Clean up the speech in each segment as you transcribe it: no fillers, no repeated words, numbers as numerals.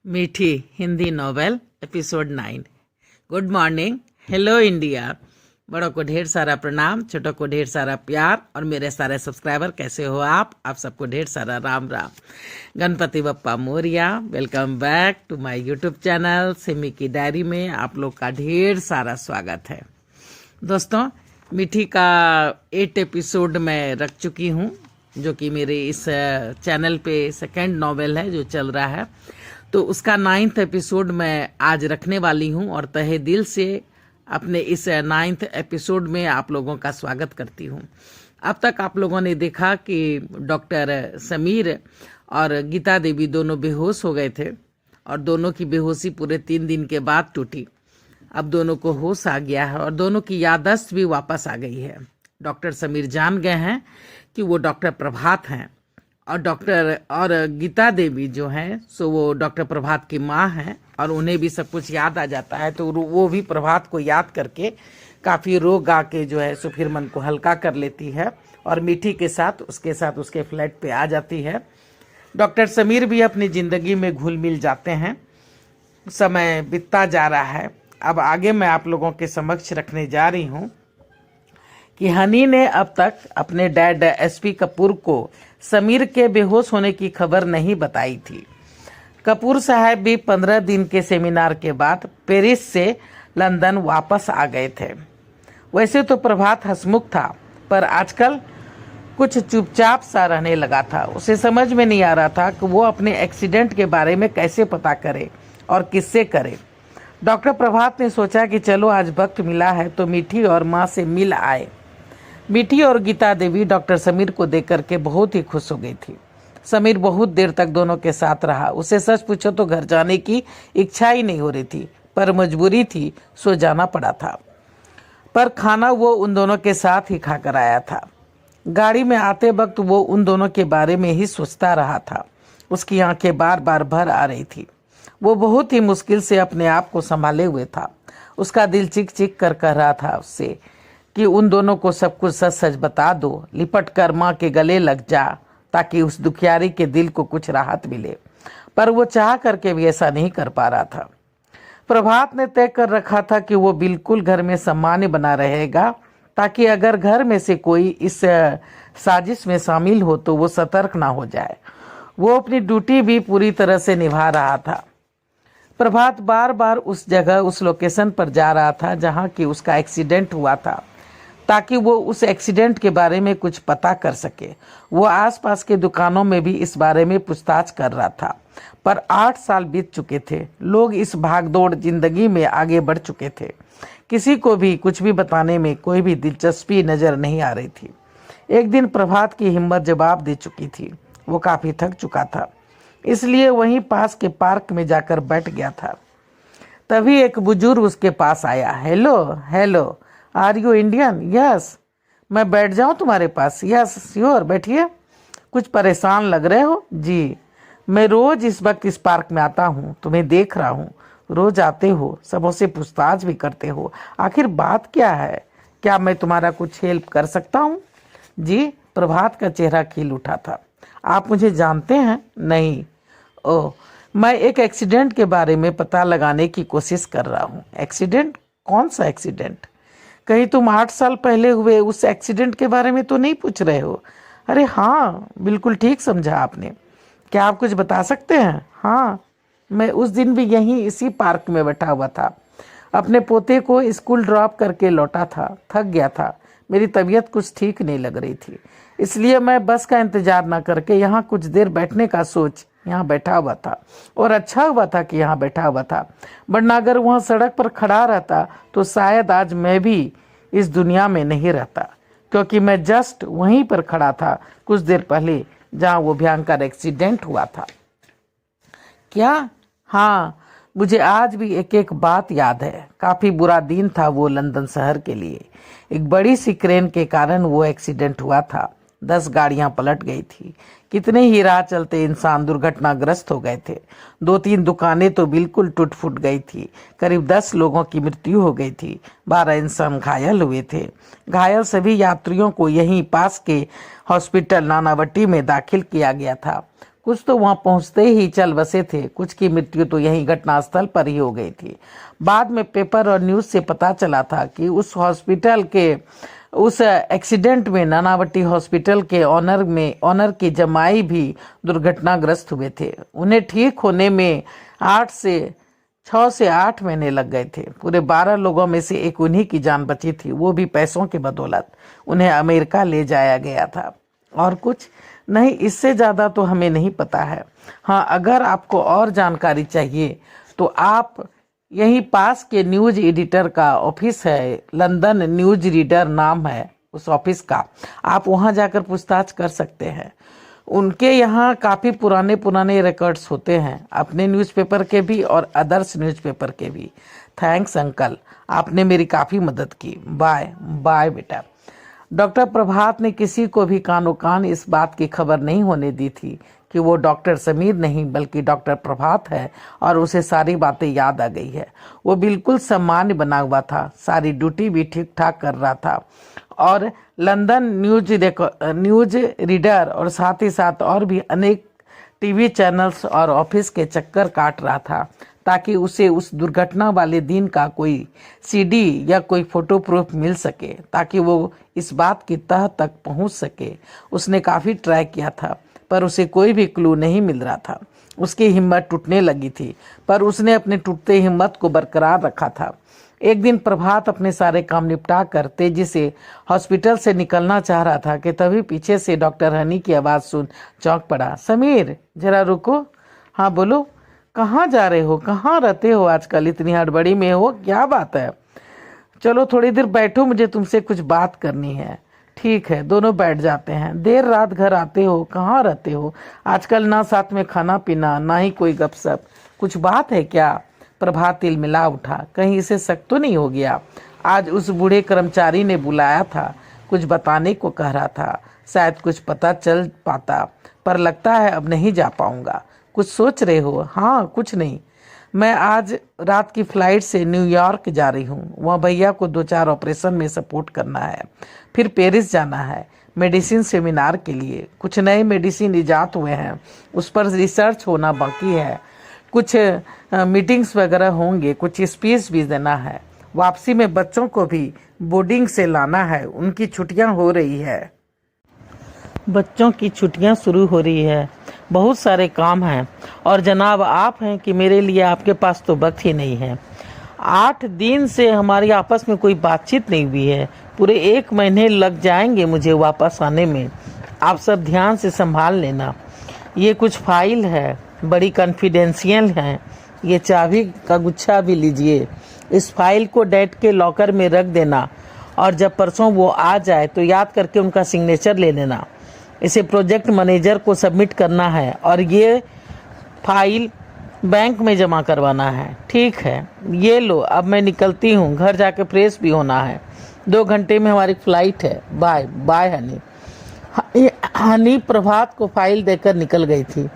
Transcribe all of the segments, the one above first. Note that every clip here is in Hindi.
मीठी Hindi novel episode 9। Good morning, hello India. बड़ों को ढेर सारा प्रणाम, छोटों को ढेर सारा प्यार और मेरे सारे सब्सक्राइबर कैसे हो आप सबको ढेर सारा Ram Ram. Ganpati Bappa Morya. Welcome back to my YouTube channel Simi की डायरी में आप लोग का ढेर सारा स्वागत है। दोस्तों, मीठी का 8 एपिसोड मैं रख चुकी हूँ, जो कि मेरे इस चैनल पे सेकंड नॉवेल है जो चल रहा है। तो उसका 9th एपिसोड मैं आज रखने वाली हूँ और तहे दिल से अपने इस 9th एपिसोड में आप लोगों का स्वागत करती हूँ। अब तक आप लोगों ने देखा कि डॉक्टर समीर और गीता देवी दोनों बेहोश हो गए थे और दोनों की बेहोशी पूरे 3 दिन के बाद टूटी। अब दोनों को होश आ गया है और दोनों की याददाश्त भी वापस आ गई है। डॉक्टर समीर जान गए हैं कि वो डॉक्टर प्रभात हैं और गीता देवी जो हैं सो वो डॉक्टर प्रभात की माँ हैं और उन्हें भी सब कुछ याद आ जाता है। तो वो भी प्रभात को याद करके काफ़ी रो गा के जो है सो फिर मन को हल्का कर लेती है और मीठी के साथ उसके फ्लैट पे आ जाती है। डॉक्टर समीर भी अपनी ज़िंदगी में घुल मिल जाते हैं। समय बीतता जा रहा है। अब आगे मैं आप लोगों के समक्ष रखने जा रही हूँ कि हनी ने अब तक अपने डैड एसपी कपूर को समीर के बेहोश होने की खबर नहीं बताई थी। कपूर साहब भी 15 दिन के सेमिनार के बाद पेरिस से लंदन वापस आ गए थे। वैसे तो प्रभात हंसमुख था, पर आजकल कुछ चुपचाप सा रहने लगा था। उसे समझ में नहीं आ रहा था कि वो अपने एक्सीडेंट के बारे में कैसे पता करे और किससे करे। डॉक्टर प्रभात ने सोचा कि चलो आज वक्त मिला है तो मीठी और माँ से मिल आए। मीठी और गीता देवी डॉक्टर समीर को देख करके बहुत ही खुश हो गई थी। समीर बहुत देर तक दोनों के साथ रहा। उसे सच पूछो तो घर जाने की इच्छा ही नहीं हो रही थी, पर मजबूरी थी, सो जाना पड़ा था। पर खाना वो उन दोनों के साथ ही खाकर आया था। गाड़ी में आते वक्त वो उन दोनों के बारे में ही सोचता रहा था। उसकी आंखें बार बार भर आ रही थी। वो बहुत ही मुश्किल से अपने आप को संभाले हुए था। उसका दिल चिक चिक कर कह रहा था उससे कि उन दोनों को सब कुछ सच सच बता दो, लिपट कर माँ के गले लग जा, ताकि उस दुखियारी के दिल को कुछ राहत मिले। पर वो चाह करके भी ऐसा नहीं कर पा रहा था। प्रभात ने तय कर रखा था कि वो बिल्कुल घर में सामान्य बना रहेगा, ताकि अगर घर में से कोई इस साजिश में शामिल हो तो वो सतर्क ना हो जाए। वो अपनी ड्यूटी भी पूरी तरह से निभा रहा था। प्रभात बार बार उस जगह, उस लोकेशन पर जा रहा था जहाँ की उसका एक्सीडेंट हुआ था, ताकि वो उस एक्सीडेंट के बारे में कुछ पता कर सके। वो आसपास के दुकानों में भी इस बारे में पूछताछ कर रहा था, पर 8 साल बीत चुके थे। लोग इस भागदौड़ जिंदगी में आगे बढ़ चुके थे। किसी को भी कुछ भी बताने में कोई भी दिलचस्पी नजर नहीं आ रही थी। एक दिन प्रभात की हिम्मत जवाब दे चुकी थी। वो काफ़ी थक चुका था, इसलिए वहीं पास के पार्क में जाकर बैठ गया था। तभी एक बुजुर्ग उसके पास आया। Hello hello, are you Indian? Yes. मैं बैठ जाऊं तुम्हारे पास? यस श्योर, बैठिए। कुछ परेशान लग रहे हो? जी, मैं रोज इस वक्त इस पार्क में आता हूँ, तुम्हें देख रहा हूँ। रोज आते हो, सबों से पूछताछ भी करते हो। आखिर बात क्या है? क्या मैं तुम्हारा कुछ हेल्प कर सकता हूँ? जी। प्रभात का चेहरा खिल उठा था। आप मुझे जानते हैं? नहीं। ओह, मैं एक एक्सीडेंट के बारे में पता लगाने की कोशिश कर रहा हूँ। एक्सीडेंट? कौन सा एक्सीडेंट? कहीं तुम 8 साल पहले हुए उस एक्सीडेंट के बारे में तो नहीं पूछ रहे हो? अरे हाँ, बिल्कुल ठीक समझा आपने। क्या आप कुछ बता सकते हैं? हाँ, मैं उस दिन भी यहीं इसी पार्क में बैठा हुआ था। अपने पोते को स्कूल ड्रॉप करके लौटा था। थक गया था। मेरी तबीयत कुछ ठीक नहीं लग रही थी, इसलिए मैं बस का इंतजार न करके यहाँ कुछ देर बैठने का सोच यहाँ बैठा हुआ था। और अच्छा हुआ था कि यहाँ बैठा हुआ था, वरना अगर वहाँ सड़क पर खड़ा रहता तो शायद आज मैं भी इस दुनिया में नहीं रहता, क्योंकि मैं जस्ट वहीं पर खड़ा था कुछ देर पहले जहाँ वो भयंकर एक्सीडेंट हुआ था। क्या? हाँ, मुझे आज भी एक एक बात याद है। काफ़ी बुरा दिन था वो लंदन शहर के लिए। एक बड़ी सी क्रेन के कारण वो एक्सीडेंट हुआ था। 10 गाड़ियां पलट गई थी। कितने ही राह चलते इंसान दुर्घटनाग्रस्त हो गए थे। 2-3 दुकानें तो बिल्कुल टूट फूट गई थी। करीब 10 लोगों की मृत्यु हो गई थी। 12 इंसान घायल हुए थे। घायल सभी यात्रियों को यहीं पास के हॉस्पिटल नानावटी में दाखिल किया गया था। कुछ तो वहां पहुंचते ही चल बसे थे, कुछ की मृत्यु तो यहीं घटनास्थल पर ही हो गई थी। बाद में पेपर और न्यूज से पता चला था कि उस एक्सीडेंट में नानावटी हॉस्पिटल के ऑनर के जमाई भी दुर्घटनाग्रस्त हुए थे। उन्हें ठीक होने में 6 से 8 महीने लग गए थे। पूरे 12 लोगों में से एक उन्हीं की जान बची थी, वो भी पैसों की बदौलत। उन्हें अमेरिका ले जाया गया था। और कुछ नहीं, इससे ज़्यादा तो हमें नहीं पता है। हाँ, अगर आपको और जानकारी चाहिए तो आप यहीं पास के न्यूज एडिटर का ऑफिस है, लंदन न्यूज रीडर नाम है उस ऑफिस का, आप वहाँ जाकर पूछताछ कर सकते हैं। उनके यहाँ काफ़ी पुराने रिकॉर्ड्स होते हैं, अपने न्यूज़पेपर के भी और अदर्स न्यूज़पेपर के भी। थैंक्स अंकल, आपने मेरी काफ़ी मदद की। बाय बाय बेटा। डॉक्टर प्रभात ने किसी को भी कानो कान इस बात की खबर नहीं होने दी थी कि वो डॉक्टर समीर नहीं बल्कि डॉक्टर प्रभात है, और उसे सारी बातें याद आ गई है। वो बिल्कुल सामान्य बना हुआ था, सारी ड्यूटी भी ठीक ठाक कर रहा था और लंदन न्यूज रीडर और साथ ही साथ और भी अनेक टीवी चैनल्स और ऑफिस के चक्कर काट रहा था ताकि उसे उस दुर्घटना वाले दिन का कोई सीडी या कोई फोटो प्रूफ मिल सके, ताकि वो इस बात की तह तक पहुंच सके। उसने काफ़ी ट्राई किया था पर उसे कोई भी क्लू नहीं मिल रहा था। उसकी हिम्मत टूटने लगी थी, पर उसने अपने टूटते हिम्मत को बरकरार रखा था। एक दिन प्रभात अपने सारे काम निपटा कर तेजी से हॉस्पिटल से निकलना चाह रहा था कि तभी पीछे से डॉक्टर हनी की आवाज़ सुन चौंक पड़ा। समीर, जरा रुको। हाँ बोलो, कहाँ जा रहे हो, कहाँ रहते हो आजकल, इतनी हड़बड़ी में हो, क्या बात है? चलो थोड़ी देर बैठो, मुझे तुमसे कुछ बात करनी है। ठीक है, दोनों बैठ जाते हैं। देर रात घर आते हो, कहाँ रहते हो आजकल? ना साथ में खाना पीना, ना ही कोई गपशप। कुछ बात है क्या? प्रभात तिलमिला उठा, कहीं इसे शक तो नहीं हो गया? आज उस बूढ़े कर्मचारी ने बुलाया था, कुछ बताने को कह रहा था, शायद कुछ पता चल पाता, पर लगता है अब नहीं जा पाऊंगा। कुछ सोच रहे हो? हाँ, कुछ नहीं, मैं आज रात की फ्लाइट से न्यूयॉर्क जा रही हूँ। वहाँ भैया को 2-4 ऑपरेशन में सपोर्ट करना है, फिर पेरिस जाना है मेडिसिन सेमिनार के लिए। कुछ नए मेडिसिन इजाद हुए हैं, उस पर रिसर्च होना बाकी है। कुछ मीटिंग्स वगैरह होंगे, कुछ स्पीच भी देना है। वापसी में बच्चों को भी बोर्डिंग से लाना है, उनकी छुट्टियां हो रही है, बच्चों की छुट्टियां शुरू हो रही है। बहुत सारे काम हैं और जनाब आप हैं कि मेरे लिए आपके पास तो वक्त ही नहीं है। 8 दिन से हमारी आपस में कोई बातचीत नहीं हुई है। पूरे 1 महीने लग जाएंगे मुझे वापस आने में। आप सब ध्यान से संभाल लेना। ये कुछ फाइल है, बड़ी कॉन्फिडेंशियल है। ये चाबी का गुच्छा भी लीजिए। इस फाइल को डैड के लॉकर में रख देना और जब परसों वो आ जाए तो याद करके उनका सिग्नेचर ले लेना। इसे प्रोजेक्ट मैनेजर को सबमिट करना है और ये फाइल बैंक में जमा करवाना है। ठीक है, ये लो, अब मैं निकलती हूँ, घर जाके फ्रेश भी होना है। 2 घंटे में हमारी फ्लाइट है। Bye bye honey. Honey Prabhat को फाइल देकर निकल गई थी।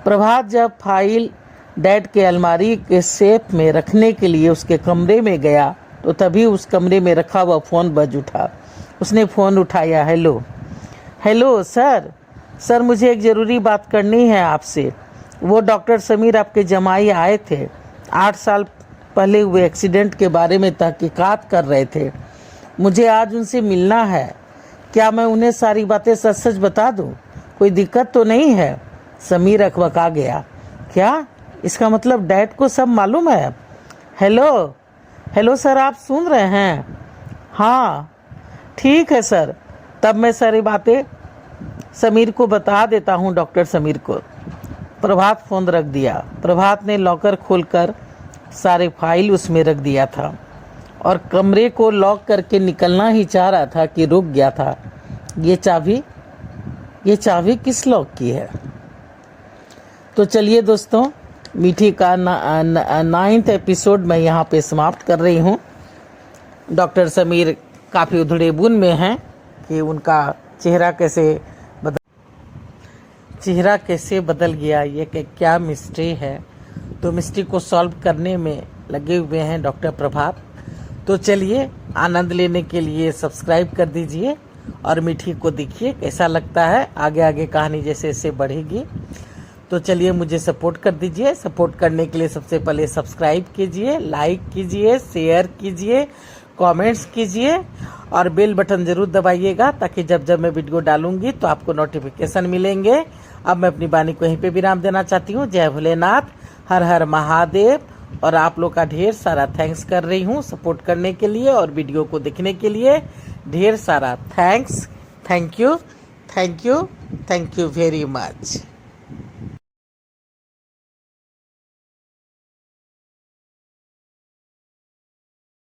प्रभात जब फाइल डैड के अलमारी के सेफ में रखने के लिए उसके कमरे में गया तो तभी उस कमरे में रखा हुआ फ़ोन बज उठा। उसने फ़ोन उठाया। हेलो सर, मुझे एक ज़रूरी बात करनी है आपसे। वो डॉक्टर समीर आपके जमाई आए थे, 8 साल पहले हुए एक्सीडेंट के बारे में तहकीकात कर रहे थे। मुझे आज उनसे मिलना है। क्या मैं उन्हें सारी बातें सच सच बता दूं? कोई दिक्कत तो नहीं है? समीर अकबका गया। क्या? इसका मतलब डैड को सब मालूम है? हेलो सर, आप सुन रहे हैं? हाँ ठीक है सर, तब मैं सारी बातें समीर को बता देता हूँ, डॉक्टर समीर को। प्रभात फ़ोन रख दिया। प्रभात ने लॉकर खोलकर सारे फाइल उसमें रख दिया था और कमरे को लॉक करके निकलना ही चाह रहा था कि रुक गया था। ये चाबी किस लॉक की है? तो चलिए दोस्तों, मीठी का 9th एपिसोड मैं यहाँ पे समाप्त कर रही हूँ। डॉक्टर समीर काफ़ी उधड़ेबुन में हैं कि उनका चेहरा कैसे बदल गया, ये क्या मिस्ट्री है। तो मिस्ट्री को सॉल्व करने में लगे हुए हैं डॉक्टर प्रभात। तो चलिए, आनंद लेने के लिए सब्सक्राइब कर दीजिए और मीठी को देखिए कैसा लगता है। आगे आगे कहानी जैसे जैसे बढ़ेगी। तो चलिए मुझे सपोर्ट कर दीजिए। सपोर्ट करने के लिए सबसे पहले सब्सक्राइब कीजिए, लाइक कीजिए, शेयर कीजिए, कमेंट्स कीजिए और बेल बटन जरूर दबाइएगा, ताकि जब जब मैं वीडियो डालूंगी तो आपको नोटिफिकेशन मिलेंगे। अब मैं अपनी वाणी को यहीं पे विराम देना चाहती हूँ। जय भोलेनाथ, हर हर महादेव। और आप लोग का ढेर सारा थैंक्स कर रही हूँ सपोर्ट करने के लिए और वीडियो को देखने के लिए। ढेर सारा thanks. Thank you, thank you, thank you very much.